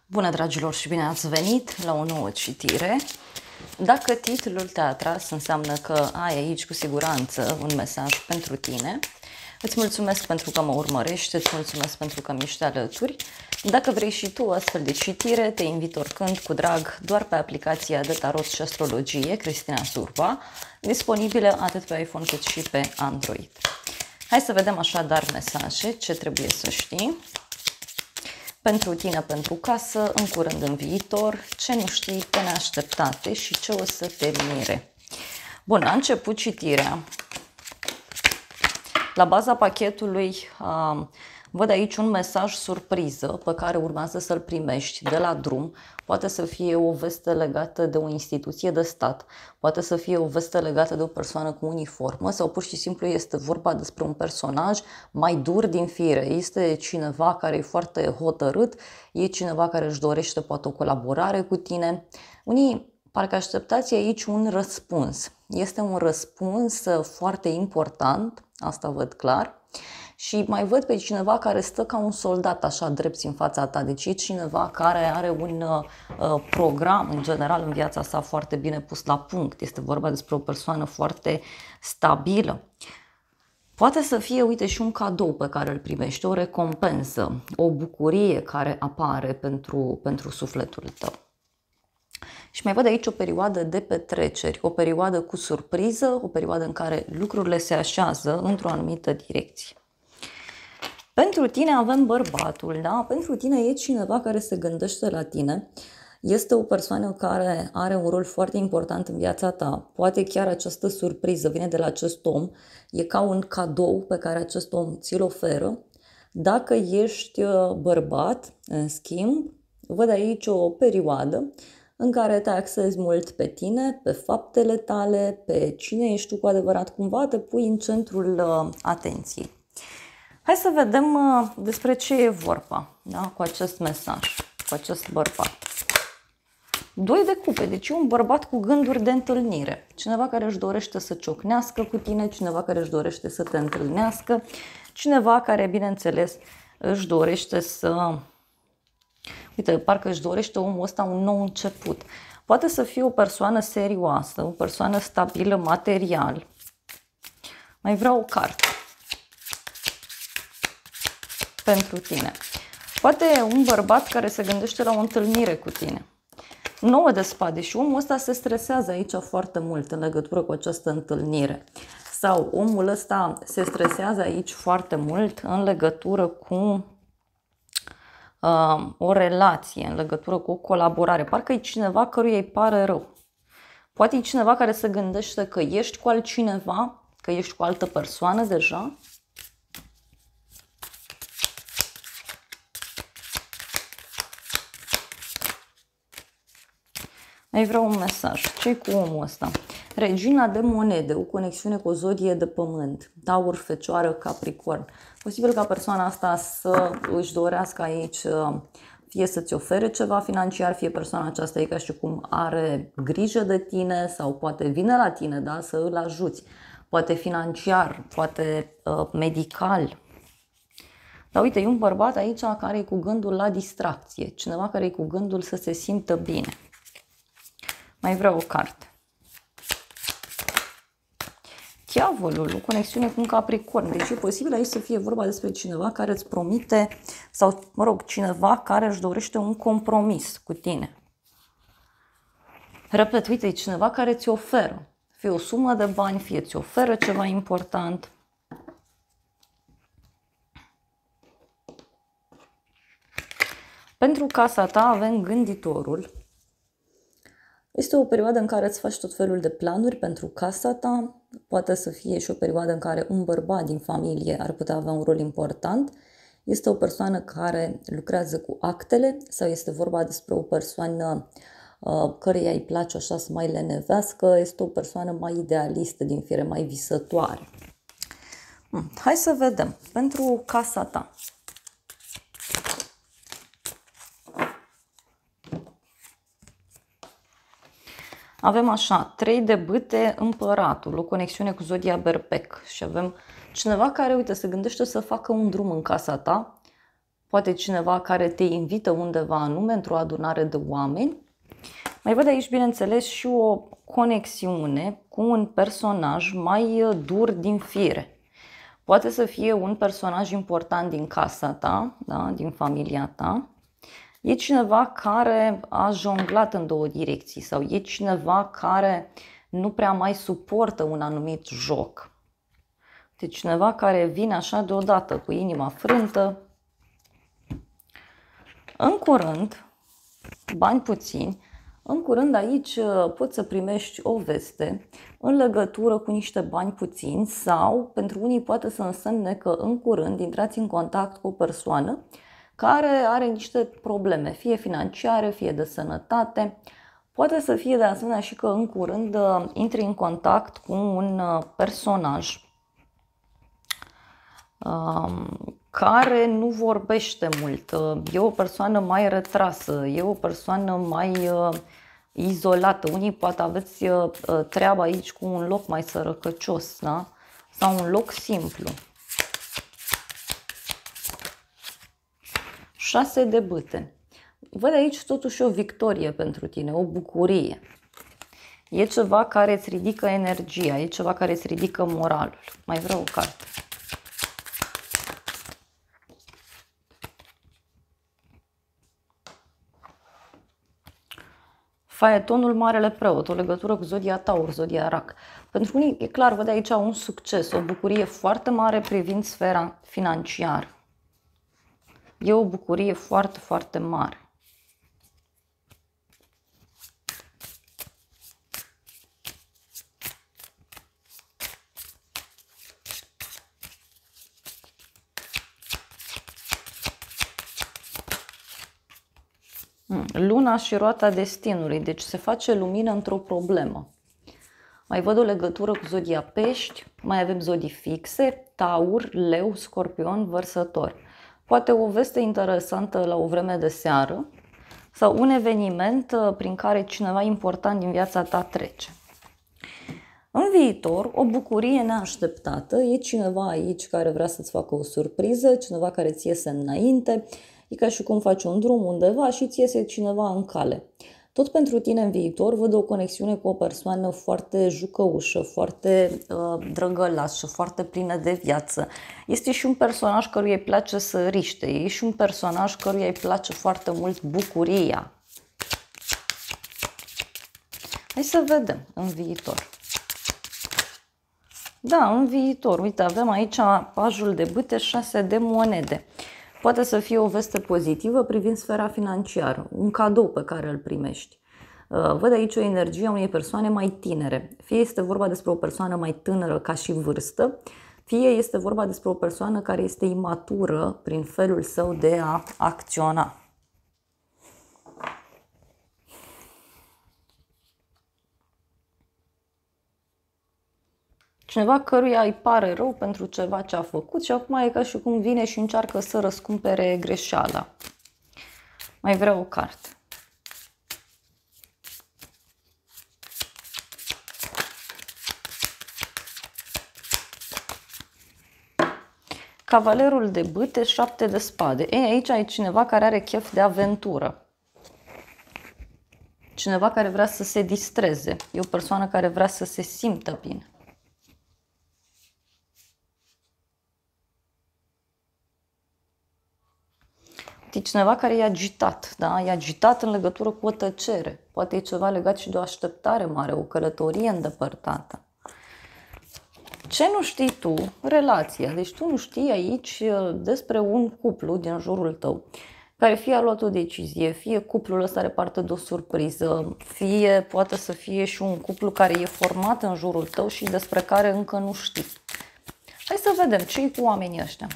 Bună, dragilor, și bine ați venit la o nouă citire. Dacă titlul te-a atras, înseamnă că ai aici cu siguranță un mesaj pentru tine. Îți mulțumesc pentru că mă urmărești, îți mulțumesc pentru că mi ești alături. Dacă vrei și tu astfel de citire, te invit oricând cu drag doar pe aplicația de tarot și astrologie Cristina Surba, disponibilă atât pe iPhone cât și pe Android. Hai să vedem așadar mesaje, ce trebuie să știi pentru tine, pentru casă, în curând, în viitor, ce nu știi pe neașteptate și ce o să te mire. Bun, a început citirea. La baza pachetului văd aici un mesaj surpriză pe care urmează să-l primești de la drum. Poate să fie o veste legată de o instituție de stat, poate să fie o veste legată de o persoană cu uniformă sau pur și simplu este vorba despre un personaj mai dur din fire. Este cineva care e foarte hotărât, e cineva care își dorește poate o colaborare cu tine. Unii parcă așteptați aici un răspuns. Este un răspuns foarte important, asta văd clar. Și mai văd pe cineva care stă ca un soldat așa drept în fața ta. Deci e cineva care are un program în general în viața sa foarte bine pus la punct. Este vorba despre o persoană foarte stabilă. Poate să fie, uite, și un cadou pe care îl primești, o recompensă, o bucurie care apare pentru sufletul tău. Și mai văd aici o perioadă de petreceri, o perioadă cu surpriză, o perioadă în care lucrurile se așează într-o anumită direcție. Pentru tine avem bărbatul, da? Pentru tine e cineva care se gândește la tine. Este o persoană care are un rol foarte important în viața ta. Poate chiar această surpriză vine de la acest om. E ca un cadou pe care acest om ți-l oferă. Dacă ești bărbat, în schimb, văd aici o perioadă în care te axezi mult pe tine, pe faptele tale, pe cine ești tu cu adevărat, cumva te pui în centrul atenției. Hai să vedem despre ce e vorba, da? Cu acest mesaj, cu acest bărbat. 2 de cupe, deci e un bărbat cu gânduri de întâlnire. Cineva care își dorește să ciocnească cu tine, cineva care își dorește să te întâlnească, cineva care, bineînțeles, își dorește să... Uite, parcă își dorește omul ăsta un nou început. Poate să fie o persoană serioasă, o persoană stabilă material. Mai vreau o carte pentru tine. Poate un bărbat care se gândește la o întâlnire cu tine. 9 de spade și omul ăsta se stresează aici foarte mult în legătură cu această întâlnire. Sau omul ăsta se stresează aici foarte mult în legătură cu o relație, în legătură cu o colaborare. Parcă e cineva căruia îi pare rău. Poate e cineva care se gândește că ești cu altcineva, că ești cu altă persoană deja. Mai vreau un mesaj. Ce-i cu omul ăsta? Regina de monede, o conexiune cu o zodie de pământ, Taur, Fecioară, Capricorn. Posibil ca persoana asta să își dorească aici fie să-ți ofere ceva financiar, fie persoana aceasta e ca și cum are grijă de tine sau poate vine la tine, da, să îl ajuți. Poate financiar, poate medical. Dar uite, e un bărbat aici care e cu gândul la distracție, cineva care e cu gândul să se simtă bine. Mai vreau o carte. Diavolul, o conexiune cu un Capricorn. Deci e posibil aici să fie vorba despre cineva care îți promite, sau, mă rog, cineva care își dorește un compromis cu tine. Repet, uite, e cineva care ți oferă. Fie o sumă de bani, fie ți oferă ceva important. Pentru casa ta avem gânditorul. Este o perioadă în care îți faci tot felul de planuri pentru casa ta. Poate să fie și o perioadă în care un bărbat din familie ar putea avea un rol important. Este o persoană care lucrează cu actele sau este vorba despre o persoană căreia îi place așa să mai lenevească. Este o persoană mai idealistă din fire, mai visătoare. Hai să vedem. Pentru casa ta. Avem așa, 3 de bâte, împăratul, o conexiune cu zodia Berbec și avem cineva care, uite, se gândește să facă un drum în casa ta, poate cineva care te invită undeva anume într-o adunare de oameni. Mai văd aici, bineînțeles, și o conexiune cu un personaj mai dur din fire. Poate să fie un personaj important din casa ta, da? Din familia ta. E cineva care a jonglat în două direcții sau e cineva care nu prea mai suportă un anumit joc. Deci cineva care vine așa deodată cu inima frântă. În curând, bani puțini, în curând aici poți să primești o veste în legătură cu niște bani puțini sau pentru unii poate să însemne că în curând intrați în contact cu o persoană care are niște probleme, fie financiare, fie de sănătate. Poate să fie de asemenea și că în curând intri în contact cu un personaj care nu vorbește mult, e o persoană mai retrasă, e o persoană mai izolată. Unii poate aveți treaba aici cu un loc mai sărăcăcios, da? Sau un loc simplu. 6 de bâte. Văd aici totuși o victorie pentru tine, o bucurie. E ceva care îți ridică energia, e ceva care îți ridică moralul. Mai vreau o carte. Faetonul Marele Preot, o legătură cu zodia Taur, zodia Rac. Pentru unii, e clar, văd aici un succes, o bucurie foarte mare privind sfera financiară. E o bucurie foarte, foarte mare. Luna și roata destinului, deci se face lumină într-o problemă. Mai văd o legătură cu zodia Pești, mai avem zodii fixe, Taur, Leu, Scorpion, Vărsător. Poate o veste interesantă la o vreme de seară sau un eveniment prin care cineva important din viața ta trece. În viitor, o bucurie neașteptată, e cineva aici care vrea să-ți facă o surpriză, cineva care ți iese înainte. E ca și cum faci un drum undeva și ți iese cineva în cale. Tot pentru tine în viitor văd o conexiune cu o persoană foarte jucăușă, foarte drăgălașă, foarte plină de viață. Este și un personaj căruia îi place să riște, e și un personaj căruia îi place foarte mult bucuria. Hai să vedem în viitor. Da, în viitor. Uite, avem aici pajul de bâte, 6 de monede. Poate să fie o veste pozitivă privind sfera financiară, un cadou pe care îl primești. Văd aici o energie a unei persoane mai tinere. Fie este vorba despre o persoană mai tânără ca și vârstă, fie este vorba despre o persoană care este imatură prin felul său de a acționa. Cineva căruia îi pare rău pentru ceva ce a făcut și acum e ca și cum vine și încearcă să răscumpere greșeala. Mai vreau o carte. Cavalerul de bâte, 7 de spade. Ei, aici e cineva care are chef de aventură. Cineva care vrea să se distreze. E o persoană care vrea să se simtă bine. E cineva care e agitat, da? E agitat în legătură cu o tăcere. Poate e ceva legat și de o așteptare mare, o călătorie îndepărtată. Ce nu știi tu? Relația. Deci tu nu știi aici despre un cuplu din jurul tău care fie a luat o decizie, fie cuplul ăsta are parte de o surpriză, fie poate să fie și un cuplu care e format în jurul tău și despre care încă nu știi. Hai să vedem ce-i cu oamenii ăștia.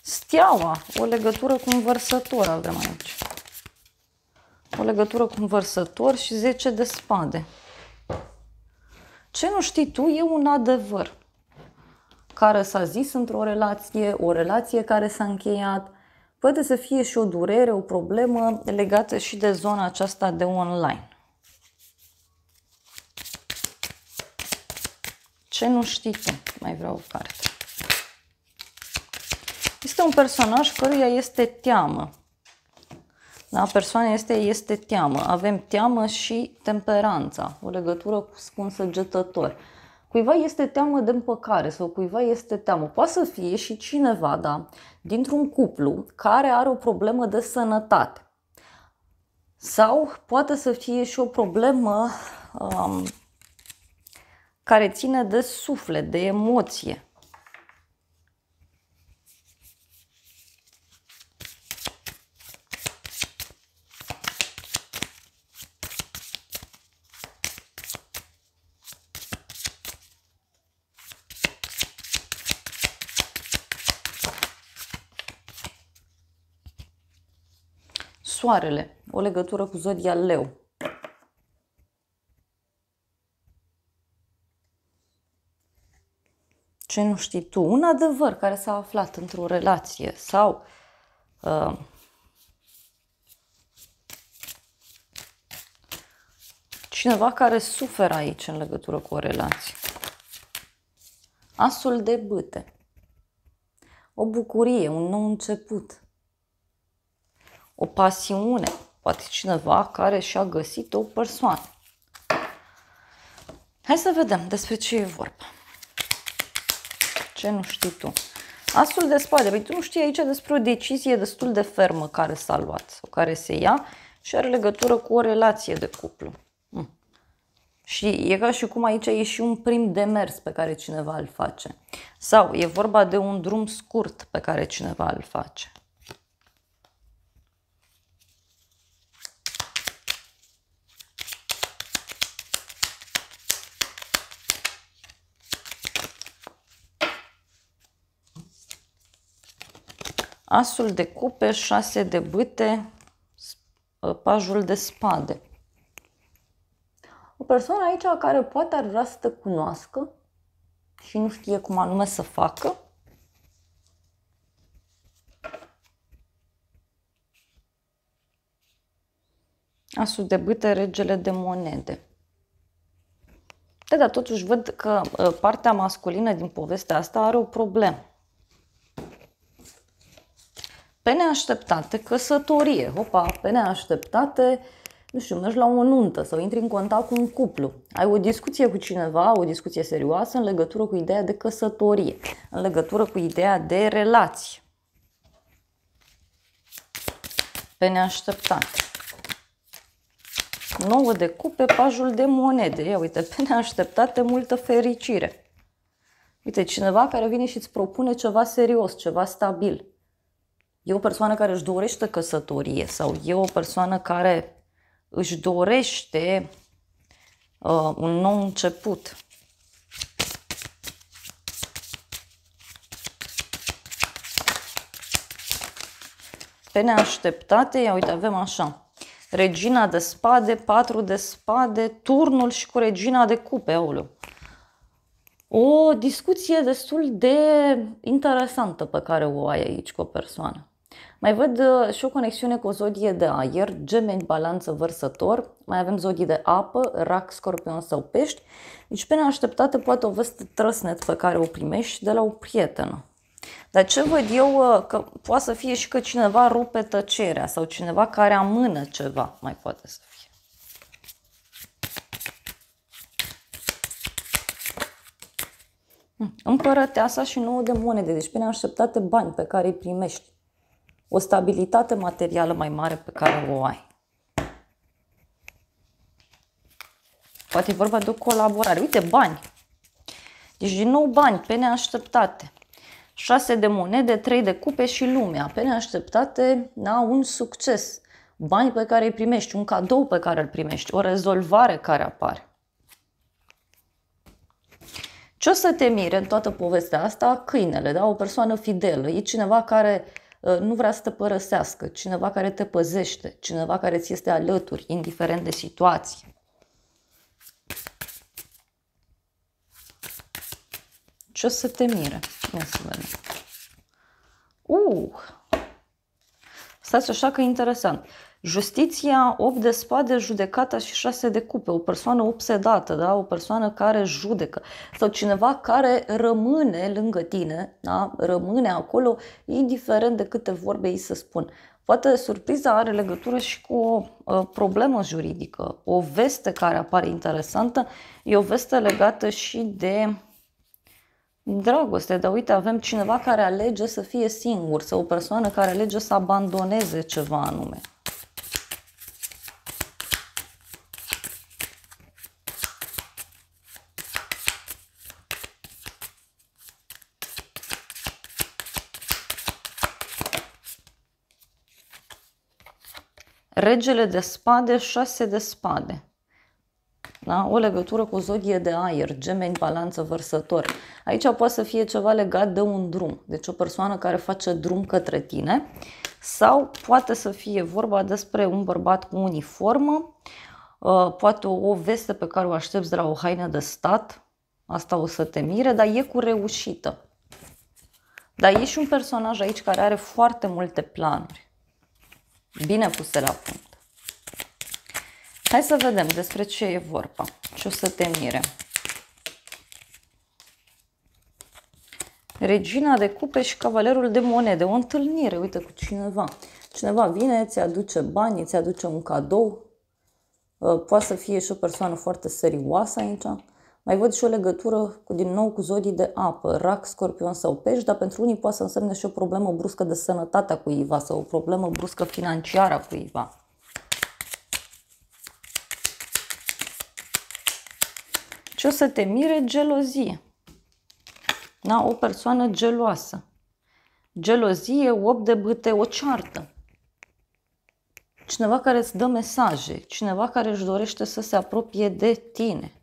Steaua, o legătură cu un vărsător avem aici. O legătură cu un vărsător și 10 de spade. Ce nu știi tu e un adevăr care s-a zis într-o relație, o relație care s-a încheiat. Poate să fie și o durere, o problemă legată și de zona aceasta de online. Ce nu știi tu? Mai vreau o carte. Este un personaj căruia este teamă. Da, persoana este teamă. Avem teamă și temperanța, o legătură cu un săgetător. Cuiva este teamă de împăcare sau cuiva este teamă. Poate să fie și cineva, da, dintr-un cuplu care are o problemă de sănătate. Sau poate să fie și o problemă care ține de suflet, de emoție. Soarele, o legătură cu zodia Leu. Ce nu știi tu? Un adevăr care s-a aflat într-o relație sau cineva care suferă aici în legătură cu o relație. Asul de bâte. O bucurie, un nou început. O pasiune. Poate cineva care și-a găsit o persoană. Hai să vedem despre ce e vorba. Ce nu știi tu? Asul de spade. Păi tu nu știi aici despre o decizie destul de fermă care s-a luat sau care se ia și are legătură cu o relație de cuplu. Și e ca și cum aici e și un prim demers pe care cineva îl face. Sau e vorba de un drum scurt pe care cineva îl face. Asul de cupe, 6 de bâte, pajul de spade. O persoană aici care poate ar vrea să te cunoască și nu știe cum anume să facă. Asul de bâte, regele de monede. Dar totuși văd că partea masculină din povestea asta are o problemă. Pe neașteptate, căsătorie. Hopa, pe neașteptate, nu știu, mergi la o nuntă sau intri în contact cu un cuplu. Ai o discuție cu cineva, o discuție serioasă în legătură cu ideea de căsătorie, în legătură cu ideea de relație. Pe neașteptate. 9 de cupe, pajul de monede. Ia uite, pe neașteptate, multă fericire. Uite, cineva care vine și îți propune ceva serios, ceva stabil. E o persoană care își dorește căsătorie sau e o persoană care își dorește un nou început. Pe neașteptate, ia uite, avem așa. Regina de spade, 4 de spade, turnul și cu regina de cupe, aoleu. O discuție destul de interesantă pe care o ai aici cu o persoană. Mai văd și o conexiune cu o zodie de aer, Gemeni, Balanță, Vărsător. Mai avem zodii de apă, Rac, Scorpion sau Pești. Deci pe neașteptate poate o veste trăsnet pe care o primești de la o prietenă. Dar ce văd eu, că poate să fie și că cineva rupe tăcerea sau cineva care amână ceva, mai poate să fie. Împărăteasa și 9 de monede, deci pe neașteptate bani pe care îi primești. O stabilitate materială mai mare pe care o ai. Poate e vorba de o colaborare. Uite, bani. Deci din nou bani, pe neașteptate. 6 de monede, 3 de cupe și lumea. Pe neașteptate, da, un succes. Bani pe care îi primești, un cadou pe care îl primești, o rezolvare care apare. Ce o să te mire în toată povestea asta? Câinele, da? O persoană fidelă. E cineva care nu vrea să te părăsească, cineva care te păzește, cineva care ți este alături, indiferent de situație. Ce o să te mire? Ia să vedem. Stați așa că e interesant. Justiția, 8 de spade, judecata și 6 de cupe. O persoană obsedată, da? O persoană care judecă. Sau cineva care rămâne lângă tine, da? Rămâne acolo, indiferent de câte vorbe îi se spun. Poate surpriza are legătură și cu o problemă juridică. O veste care apare interesantă e o veste legată și de dragoste. Dar uite, avem cineva care alege să fie singur sau o persoană care alege să abandoneze ceva anume. Regele de spade, 6 de spade. Da? O legătură cu o zodie de aer, Gemeni, Balanță, Vărsător. Aici poate să fie ceva legat de un drum. Deci o persoană care face drum către tine. Sau poate să fie vorba despre un bărbat cu uniformă. Poate o veste pe care o aștepți de la o haină de stat. Asta o să te mire, dar e cu reușită. Dar e și un personaj aici care are foarte multe planuri. Bine puse la punct. Hai să vedem despre ce e vorba. Ce o să te mire. Regina de cupe și cavalerul de monede. O întâlnire, uite, cu cineva. Cineva vine, îți aduce bani, îți aduce un cadou. Poate să fie și o persoană foarte serioasă aici. Mai văd și o legătură din nou cu zodii de apă, rac, scorpion sau pești, dar pentru unii poate să însemne și o problemă bruscă de sănătate a cuiva sau o problemă bruscă financiară a cuiva. Ce o să te mire? Gelozie. Da? O persoană geloasă. Gelozie, 8 de bâte, o ceartă. Cineva care îți dă mesaje, cineva care își dorește să se apropie de tine.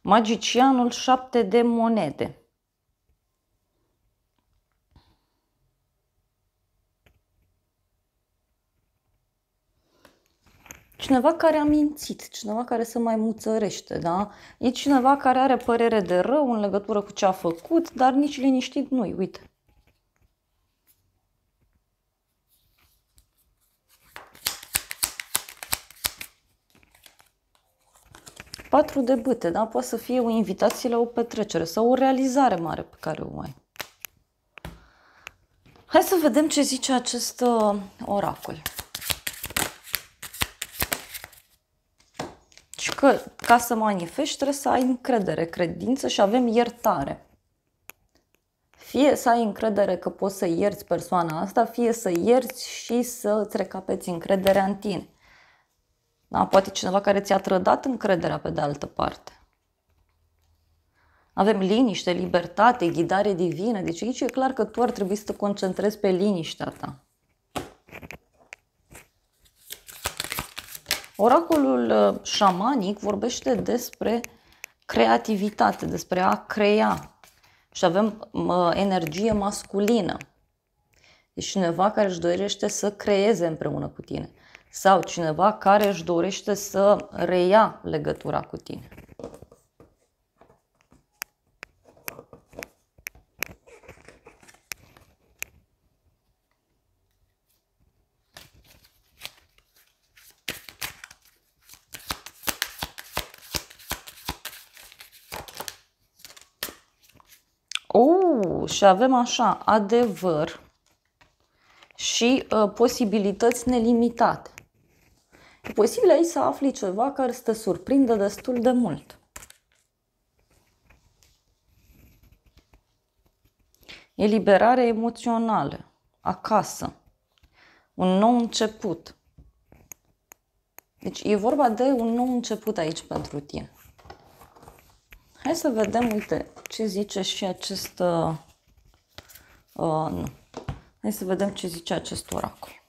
Magicianul, 7 de monede. Cineva care a mințit, cineva care se mai muțărește, da? E cineva care are părere de rău în legătură cu ce a făcut, dar nici liniștit nu-i, uite. Patru de bâte, da? Poate să fie o invitație la o petrecere sau o realizare mare pe care o ai. Hai să vedem ce zice acest oracol. Și că ca să manifesti trebuie să ai încredere, credință și avem iertare. Fie să ai încredere că poți să ierți persoana asta, fie să ierți și să îți recapeți încrederea în tine. Da? Poate cineva care ți-a trădat încrederea pe de altă parte. Avem liniște, libertate, ghidare divină. Deci aici e clar că tu ar trebui să te concentrezi pe liniștea ta. Oracolul șamanic vorbește despre creativitate, despre a crea. Și avem energie masculină. Deci cineva care își dorește să creeze împreună cu tine. Sau cineva care își dorește să reia legătura cu tine. Și avem așa, adevăr și posibilități nelimitate. E posibil aici să afli ceva care să te surprindă destul de mult. Eliberare emoțională, acasă, un nou început. Deci e vorba de un nou început aici pentru tine. Hai să vedem, uite, ce zice și acest... nu. Hai să vedem ce zice acest oracol.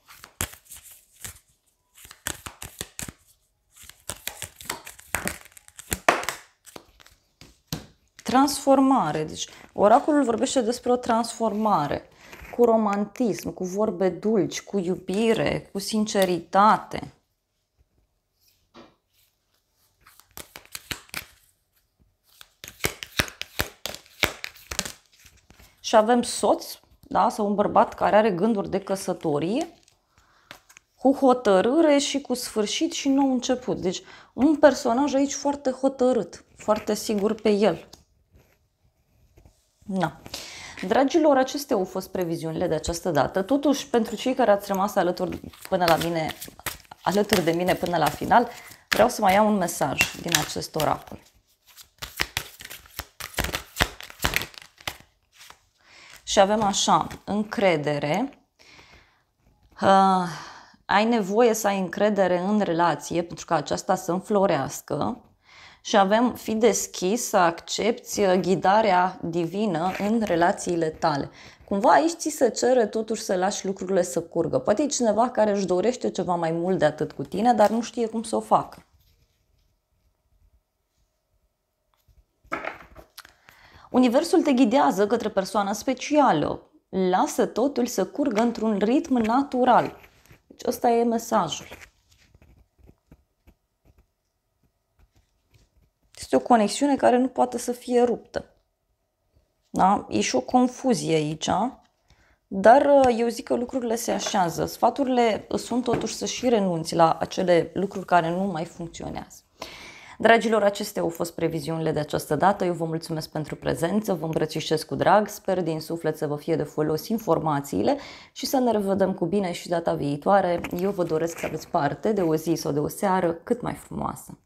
Transformare. Deci, oracolul vorbește despre o transformare. cu romantism, cu vorbe dulci, cu iubire, cu sinceritate. Și avem soț, da, sau un bărbat care are gânduri de căsătorie, cu hotărâre și cu sfârșit și nou început. Deci un personaj aici foarte hotărât, foarte sigur pe el. Na. Dragilor, acestea au fost previziunile de această dată. Totuși, pentru cei care ați rămas alături de mine până la final, vreau să mai iau un mesaj din acest oracol. Și avem așa, încredere. Ai nevoie să ai încredere în relație pentru ca aceasta să înflorească. Și avem, fi deschis să accepti ghidarea divină în relațiile tale. Cumva aici ți se cere totuși să lași lucrurile să curgă. Poate e cineva care își dorește ceva mai mult de atât cu tine, dar nu știe cum să o facă. Universul te ghidează către persoană specială. Lasă totul să curgă într-un ritm natural. Deci ăsta e mesajul. Este o conexiune care nu poate să fie ruptă. Da? E și o confuzie aici, dar eu zic că lucrurile se așează. Sfaturile sunt totuși să și renunți la acele lucruri care nu mai funcționează. Dragilor, acestea au fost previziunile de această dată. Eu vă mulțumesc pentru prezență, vă îmbrățișez cu drag, sper din suflet să vă fie de folos informațiile și să ne revedem cu bine și data viitoare. Eu vă doresc să aveți parte de o zi sau de o seară cât mai frumoasă.